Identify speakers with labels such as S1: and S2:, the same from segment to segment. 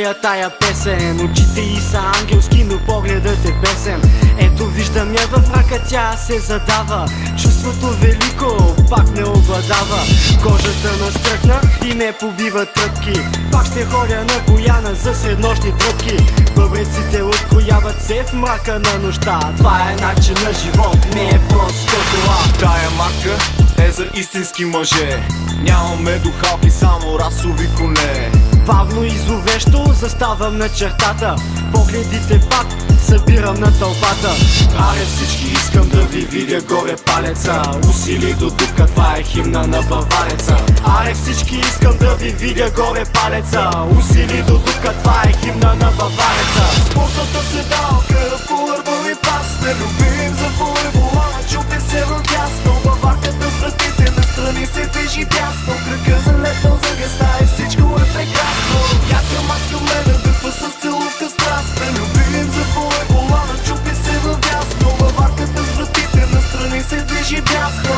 S1: изпея тая песен. Очите й са ангелски, но погледът е бесен. Ето виждам я в рака, тя се задава. Чувството велико пак не обладава. Кожата настръхна и не побива тръпки. Пак ще ходя на Бояна за среднощни тръпки. Бъбреците открояват се в мрака на нощта. Това е начин на живот, не е просто това.
S2: Тая марка е за истински мъже. Нямаме духалки, само расови коне.
S1: Бавно и зловещо заставам на чертата. Погледите пак събирам на тълпата.
S2: Аре всички, искам да ви видя горе палеца. Усили до дупка, това е химна на бавареца.
S1: Аре всички, искам да ви видя горе палеца. Усили до дупка, това е химна на бавареца.
S2: Спортната седалка, фулърбови пас. Не любим за волейбола, чупи се в дясно. Баварката с вратите настрани се движи бясно. Кръга залетнал за геста и всичко е прекрасно. Яка маска мене дъхва с целувка страст. Не любим за волейбола, чупи се в дясно. Баварката с вратите настрани се движи бясно.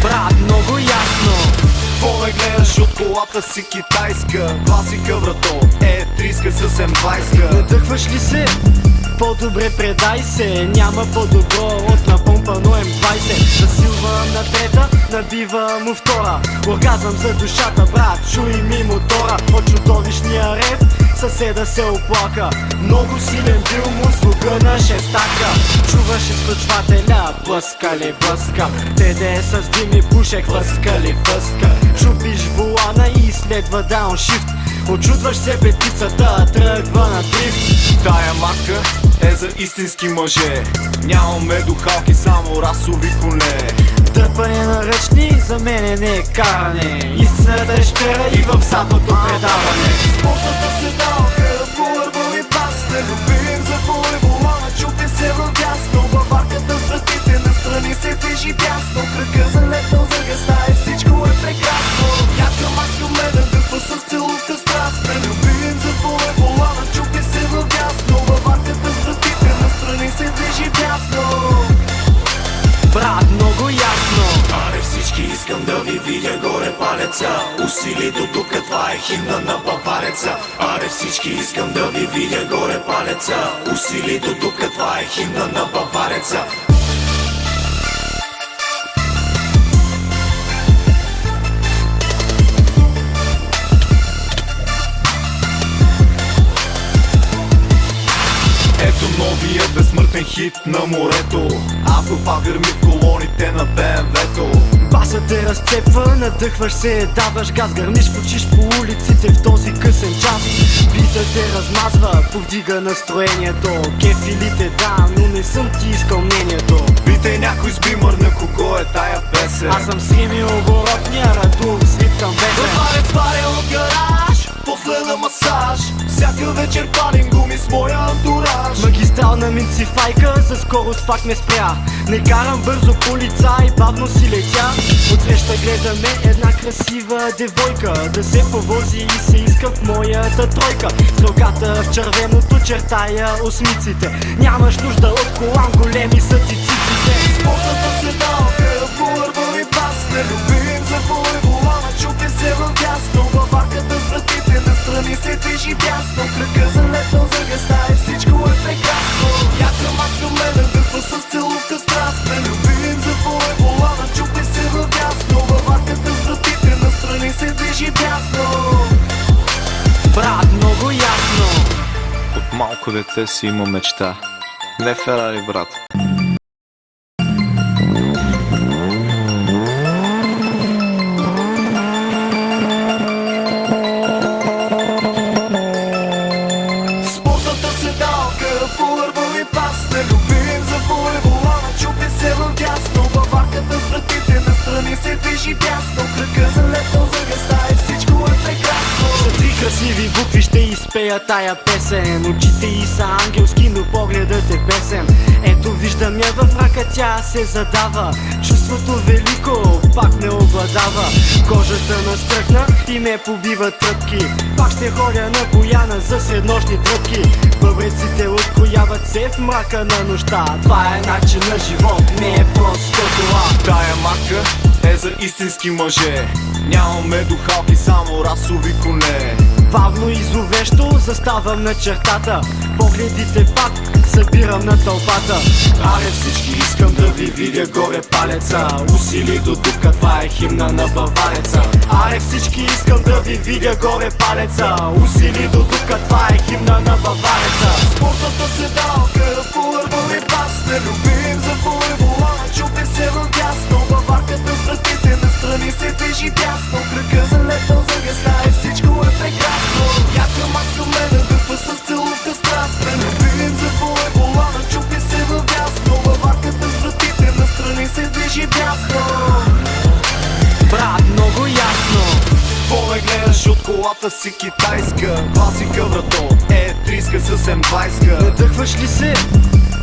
S1: Брат, много ясно.
S2: По-ме гледаш от колата си китайска. Класика, брато, е триска с М20.
S1: Надъхваш ли се? По-добре предай се. Няма по-добро от напомпано М20. Засилвам на трета, набивам му втора. Оргазъм за душата, брат, чуй ми мотора. От чудовищния рев съседа се оплака. Много силен бил му звука на шестака. Чуваш изключвателя, блъска ли блъска. ТД с дими пушек, въска ли въска. Чупиш волана и следва дауншифт. Очудваш се петицата, тръгва на дрифт.
S2: Тая марка е за истински мъже. Нямаме духалки, само расови коне.
S1: Дърпане на ръчни за мене не е каране. Истината е щера и в западно предаване.
S2: Спортната седалка, фулърбови пас. Не любим за волейбола, чупи се в дясно. Баварката с вратите настрани се движи бясно. Кръга залетнал за геста и всичко е прекрасно. Яка маска мене дъхва с целувка страст. Не любим за волейбола, чупи се в дясно. Баварката с вратите настрани се движи бясно.
S1: Брат, много ясно.
S2: Аре всички, искам да ви видя горе палеца. Усили до тук, това е химна на бавареца. Аре всички, искам да ви видя горе палеца. Усили до тук, това е химна на бавареца. Ето новия безсмъртен хит на морето. Автопа гърми в колоните на БМВ-то.
S1: Басът те разцепва, надъхваш се, даваш газ. Гърмиш, почиш по улиците в този късен час. Бита те размазва, повдига настроението. Кефилите да, но не съм ти искал мнението.
S2: Питай някой с бимър на кого е тая песен.
S1: Аз съм с Рими оборотния, Радулов с ритъм бесен.
S2: Заварен паря от гараж, после на масаж. Всяка вечер палим гуми с моя антураж.
S1: Магистрална минцифайка, за скорост пак ме спря. Не карам бързо полицай, бавно си летя. Отсреща гледаме една красива девойка да се повози и се иска в моята тройка. С рогата в червеното чертая осмиците. Нямаш нужда от колан, големи са ти циците.
S2: Спортната седалка, фулърбови пас. Не любим за волейбола, чупи се в дясно. Баварката с вратите настрани се движи бясно. Кръга залетнал за геста и всичко е прекрасно. Яка маска мене дъхва с целувка страст. Не любим за волейбола, чупи се в дясно. Баварката с вратите настрани се движи бясно.
S1: Брат, много ясно.
S3: От малко дете си има мечта. Не Ферари, брат.
S2: Спортната седалка, фулърбови пас. Не любим за волейбола, чупи се в дясно. Баварката с вратите настрани се движи бясно. Кръга залетнал за геста и всичко е прекрасно.
S1: За три красиви букви ще изпея тая песен. Очите й са ангелски, но погледът е бесен. Ето виждам я в рака, тя се задава. Чувството велико пак не обладава. Кожата настръхна и ме побива тръпки. Пак ще ходя на Бояна за среднощни тръпки. Бъбреците открояват се в мрака на нощта. Това е начин на живот, не е просто това.
S2: Тая марка е за истински мъже. Нямаме духалки, само расови коне.
S1: Бавно и зловещо заставам на чертата, погледите пак събирам на тълпата.
S2: Аре всички, искам да ви видя горе палеца. Усили до дупка, това е химна на бавареца.
S1: Аре всички, искам да ви видя горе палеца. Усили до дупка, това е химна на бавареца.
S2: Спортната седалка, фулърбъл и бас. Не любим за волейбола, чупи се в дясно. Баварката с вратите настрани се движи дясно. Кръга залетнал за геста и всичко е прекрасно. Яка маска мене дъхва с целувка страст. Не любим за волейбола, чупи се в дясно. Баварката с вратите настрани се движи дясно.
S1: Брат, много ясно.
S2: Ме гледаш от колата си китайска. Класика врато, е триска с М20.
S1: Надъхваш ли се?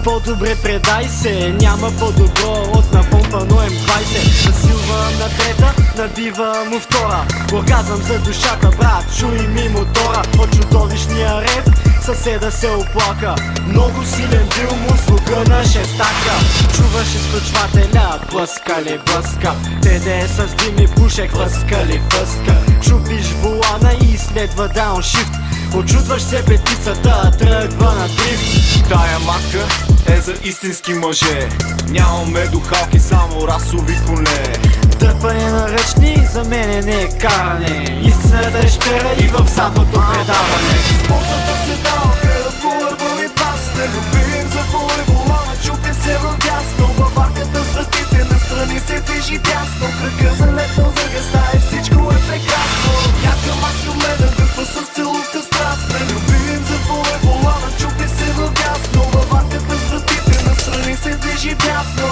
S1: По-добре предай се, няма по-добро от напомпано М20. Засилвам на трета, набивам му втора. Оргазъм за душата, брат, чуй ми мотора. От чудовищния рев съседа се оплака. Много силен бил му звука на шестака. Чуваш изключвателя, блъска ли блъска. ТД с дими пушек, влъска ли влъска. Чупиш волана и следва дауншифт. Очудваш се петицата, тръгва на дрифт.
S2: Тая матка е за истински мъже. Нямаме духалки, само расови коне.
S1: Дърпане на ръчни за мене не е каране. Истината е щера и в задното предаване.
S2: Спортната седалка, фулърбъл и бас. Не любим за волейбола, чупи се в дясно. Баварката с вратите настрани се движи дясно. Кръга залетнал за геста и всичко е прекрасно. Яка маска мене дъхва с целувка страст. Не любим за волейбола, чупи се в дясно. Баварката с вратите настрани се движи дясно.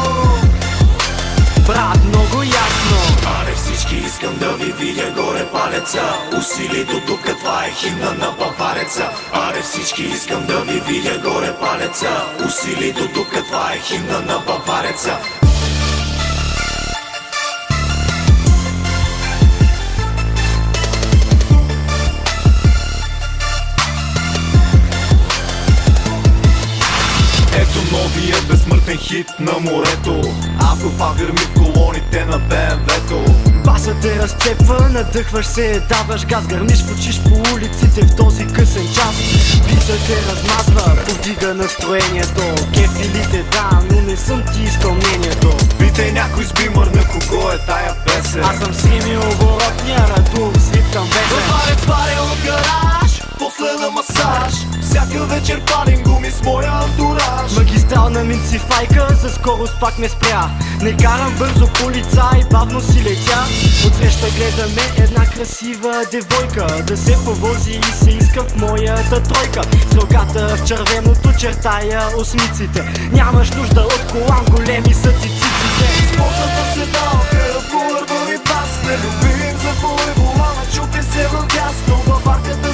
S1: Брат, много ясно.
S2: Аре всички, искам да ви видя горе палеца. Усили до дупка, това е химна на бавареца. Аре всички, искам да ви видя горе палеца. Усили до дупка, това е химна на бавареца. Ето новия безсмъртен хит на морето. Автопа гърми в колоните на БМВ-то.
S1: Басът те разцепва, надъхваш се, даваш газ. Гърмиш, почиш по улиците в този късен час. Бисът те размазва, повдига настроението. Кефилите да, но не съм ти изпълнението.
S2: Питай някой с бимър на кого е тая песен.
S1: Аз съм Сими оборотния, Радулов, свиткам бесен.
S2: Запарец паре от гараж, после на масаж. Всяка вечер палим гуми с моя антураж.
S1: Магистрална минцифайка, за скорост пак ме спря. Не карам бързо полицай, бавно си летя. Отсреща гледаме една красива девойка да се повози и се иска в моята тройка. С рогата в червеното чертая осмиците. Нямаш нужда от колан, големи са ти циците.
S2: Спортната седалка, фулърбъл и бас. Не любим за волейбола, чупи се в дясно. Баварката